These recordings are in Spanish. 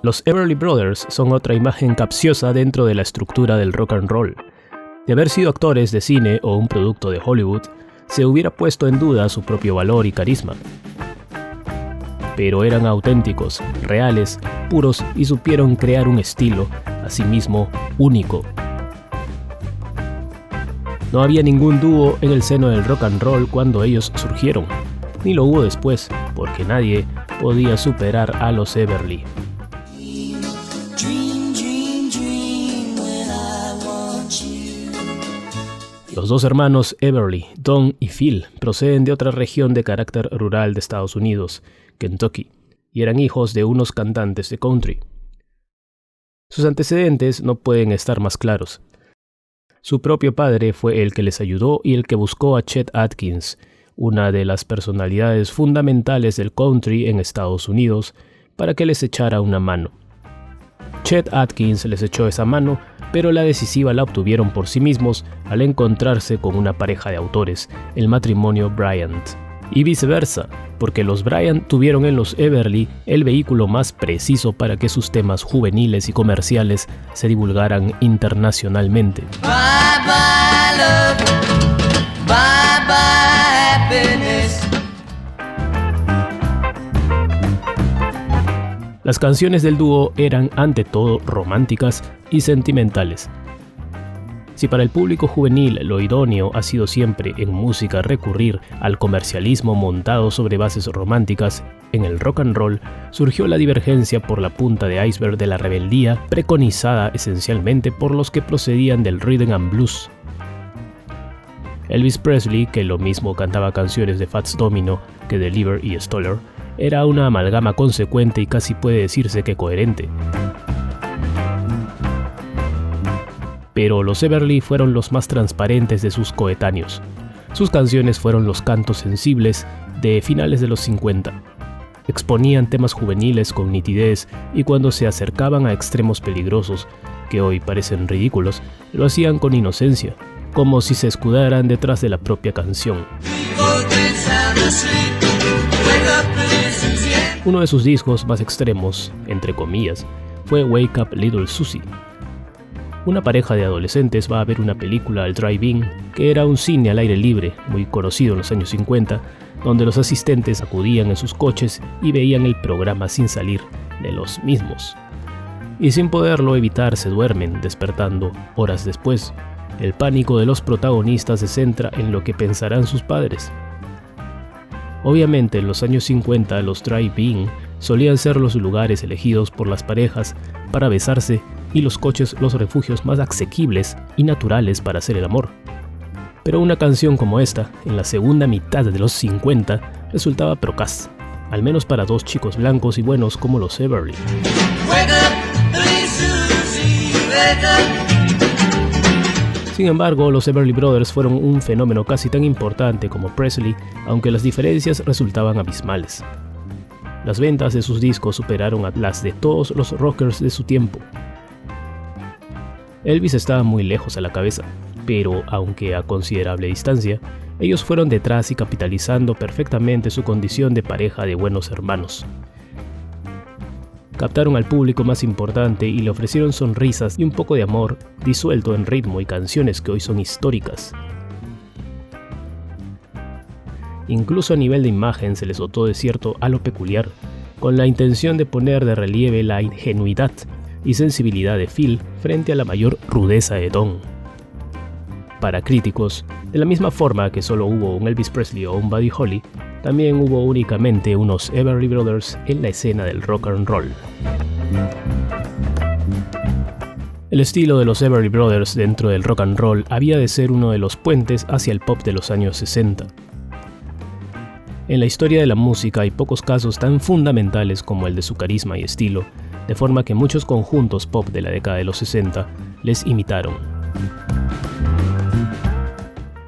Los Everly Brothers son otra imagen capciosa dentro de la estructura del rock and roll. De haber sido actores de cine o un producto de Hollywood, se hubiera puesto en duda su propio valor y carisma. Pero eran auténticos, reales, puros y supieron crear un estilo, asimismo, único. No había ningún dúo en el seno del rock and roll cuando ellos surgieron, ni lo hubo después, porque nadie podía superar a los Everly. Los dos hermanos Everly, Don y Phil, proceden de otra región de carácter rural de Estados Unidos, Kentucky, y eran hijos de unos cantantes de country. Sus antecedentes no pueden estar más claros. Su propio padre fue el que les ayudó y el que buscó a Chet Atkins, una de las personalidades fundamentales del country en Estados Unidos, para que les echara una mano. Chet Atkins les echó esa mano, pero la decisiva la obtuvieron por sí mismos al encontrarse con una pareja de autores, el matrimonio Bryant. Y viceversa, porque los Bryant tuvieron en los Everly el vehículo más preciso para que sus temas juveniles y comerciales se divulgaran internacionalmente. Bye bye love, bye bye happiness. Las canciones del dúo eran ante todo románticas y sentimentales. Si para el público juvenil lo idóneo ha sido siempre en música recurrir al comercialismo montado sobre bases románticas, en el rock and roll surgió la divergencia por la punta de iceberg de la rebeldía preconizada esencialmente por los que procedían del rhythm and blues. Elvis Presley, que lo mismo cantaba canciones de Fats Domino que de Lever y Stoller, era una amalgama consecuente y casi puede decirse que coherente. Pero los Everly fueron los más transparentes de sus coetáneos. Sus canciones fueron los cantos sensibles de finales de los 50. Exponían temas juveniles con nitidez y cuando se acercaban a extremos peligrosos, que hoy parecen ridículos, lo hacían con inocencia, como si se escudaran detrás de la propia canción. Uno de sus discos más extremos, entre comillas, fue Wake Up Little Susie. Una pareja de adolescentes va a ver una película al drive-in, que era un cine al aire libre, muy conocido en los años 50, donde los asistentes acudían en sus coches y veían el programa sin salir de los mismos. Y sin poderlo evitar se duermen, despertando horas después. El pánico de los protagonistas se centra en lo que pensarán sus padres. Obviamente en los años 50 los drive-in solían ser los lugares elegidos por las parejas para besarse y los coches los refugios más asequibles y naturales para hacer el amor. Pero una canción como esta, en la segunda mitad de los 50, resultaba procaz, al menos para dos chicos blancos y buenos como los Everly. Sin embargo, los Everly Brothers fueron un fenómeno casi tan importante como Presley, aunque las diferencias resultaban abismales. Las ventas de sus discos superaron a las de todos los rockers de su tiempo. Elvis estaba muy lejos a la cabeza, pero aunque a considerable distancia, ellos fueron detrás y capitalizando perfectamente su condición de pareja de buenos hermanos. Captaron al público más importante y le ofrecieron sonrisas y un poco de amor disuelto en ritmo y canciones que hoy son históricas. Incluso a nivel de imagen se les dotó de cierto halo peculiar, con la intención de poner de relieve la ingenuidad y sensibilidad de Phil frente a la mayor rudeza de Don. Para críticos, de la misma forma que solo hubo un Elvis Presley o un Buddy Holly, también hubo únicamente unos Everly Brothers en la escena del rock and roll. El estilo de los Everly Brothers dentro del rock and roll había de ser uno de los puentes hacia el pop de los años 60. En la historia de la música hay pocos casos tan fundamentales como el de su carisma y estilo, de forma que muchos conjuntos pop de la década de los 60 les imitaron.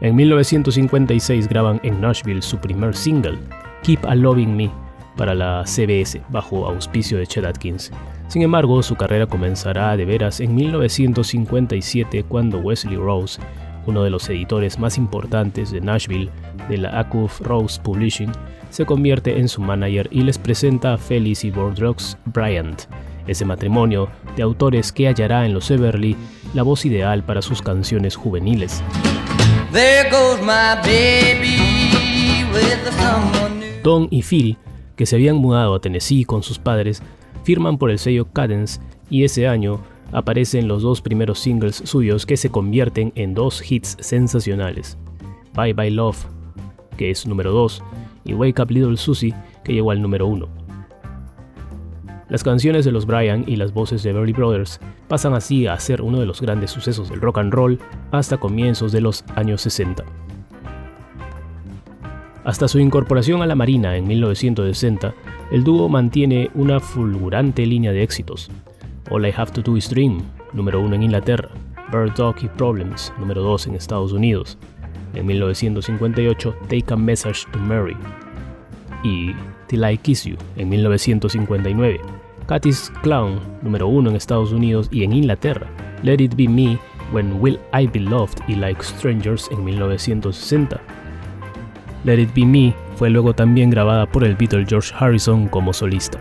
En 1956 graban en Nashville su primer single, Keep a Loving Me, para la CBS, bajo auspicio de Chet Atkins. Sin embargo, su carrera comenzará de veras en 1957 cuando Wesley Rose, uno de los editores más importantes de Nashville, de la Acuff Rose Publishing, se convierte en su manager y les presenta a Felice y Bordeaux Bryant, ese matrimonio de autores que hallará en los Everly la voz ideal para sus canciones juveniles. Don y Phil, que se habían mudado a Tennessee con sus padres, firman por el sello Cadence y ese año aparecen los dos primeros singles suyos que se convierten en dos hits sensacionales: Bye Bye Love, que es número 2, y Wake Up Little Susie, que llegó al número 1. Las canciones de los Bryan y las voces de Everly Brothers pasan así a ser uno de los grandes sucesos del rock and roll hasta comienzos de los años 60. Hasta su incorporación a la Marina en 1960, el dúo mantiene una fulgurante línea de éxitos. All I Have to Do Is Dream, número 1 en Inglaterra; Bird Dog y Problems, número 2 en Estados Unidos. En 1958, Take a Message to Mary y Till I Kiss You en 1959. Cathy's Clown, número 1 en Estados Unidos y en Inglaterra. Let It Be Me, When Will I Be Loved y Like Strangers en 1960. Let It Be Me fue luego también grabada por el Beatle George Harrison como solista.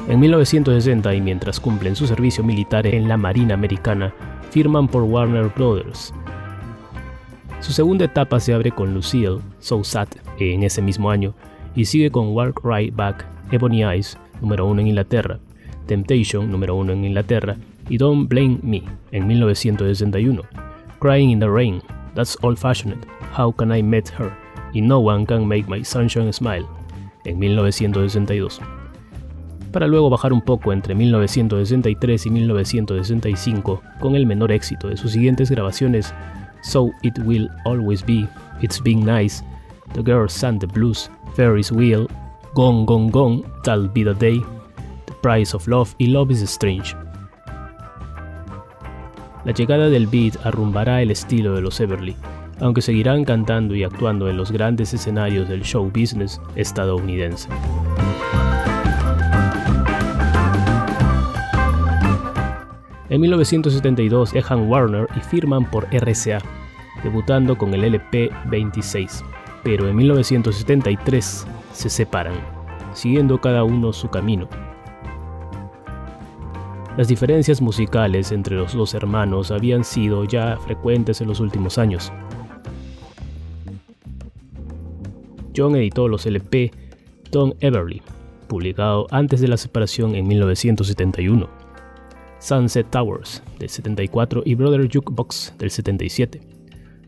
En 1960, y mientras cumplen su servicio militar en la Marina Americana, firman por Warner Brothers. Su segunda etapa se abre con Lucille, So Sad, en ese mismo año, y sigue con Walk Right Back, Ebony Eyes, número 1 en Inglaterra, Temptation, número 1 en Inglaterra, y Don't Blame Me, en 1961, Crying in the Rain, That's Old Fashioned, How Can I Met Her, y No One Can Make My Sunshine Smile, en 1962. Para luego bajar un poco entre 1963 y 1965 con el menor éxito de sus siguientes grabaciones: So It Will Always Be, It's Been Nice, The Girls Sang the Blues, Ferris Wheel, Gone Gone Gone, That'll Be the Day, The Price of Love y Love is Strange. La llegada del beat arrumbará el estilo de los Everly, aunque seguirán cantando y actuando en los grandes escenarios del show business estadounidense. En 1972 dejan Warner y firman por RCA, debutando con el LP 26, pero en 1973 se separan, siguiendo cada uno su camino. Las diferencias musicales entre los dos hermanos habían sido ya frecuentes en los últimos años. John editó los LP Don Everly, publicado antes de la separación en 1971. Sunset Towers, del 74, y Brother Jukebox, del 77.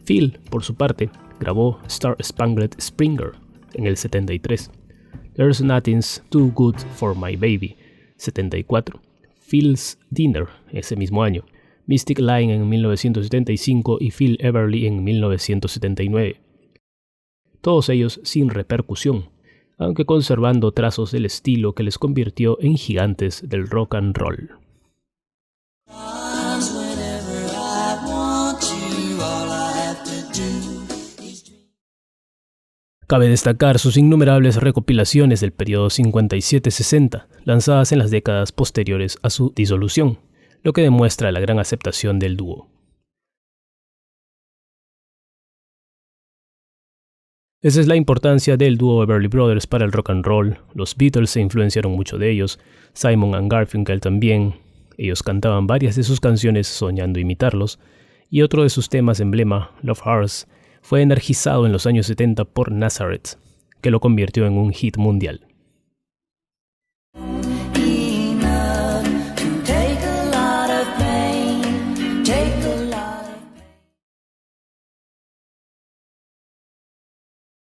Phil, por su parte, grabó Star Spangled Springer, en el 73. There's Nothing's Too Good for My Baby, 74. Phil's Dinner, ese mismo año. Mystic Line en 1975 y Phil Everly en 1979. Todos ellos sin repercusión, aunque conservando trazos del estilo que les convirtió en gigantes del rock and roll. Cabe destacar sus innumerables recopilaciones del periodo 57-60, lanzadas en las décadas posteriores a su disolución, lo que demuestra la gran aceptación del dúo. Esa es la importancia del dúo Everly Brothers para el rock and roll. Los Beatles se influenciaron mucho de ellos, Simon and Garfunkel también. Ellos cantaban varias de sus canciones soñando imitarlos, y otro de sus temas emblema, Love Hearts, fue energizado en los años 70 por Nazareth, que lo convirtió en un hit mundial.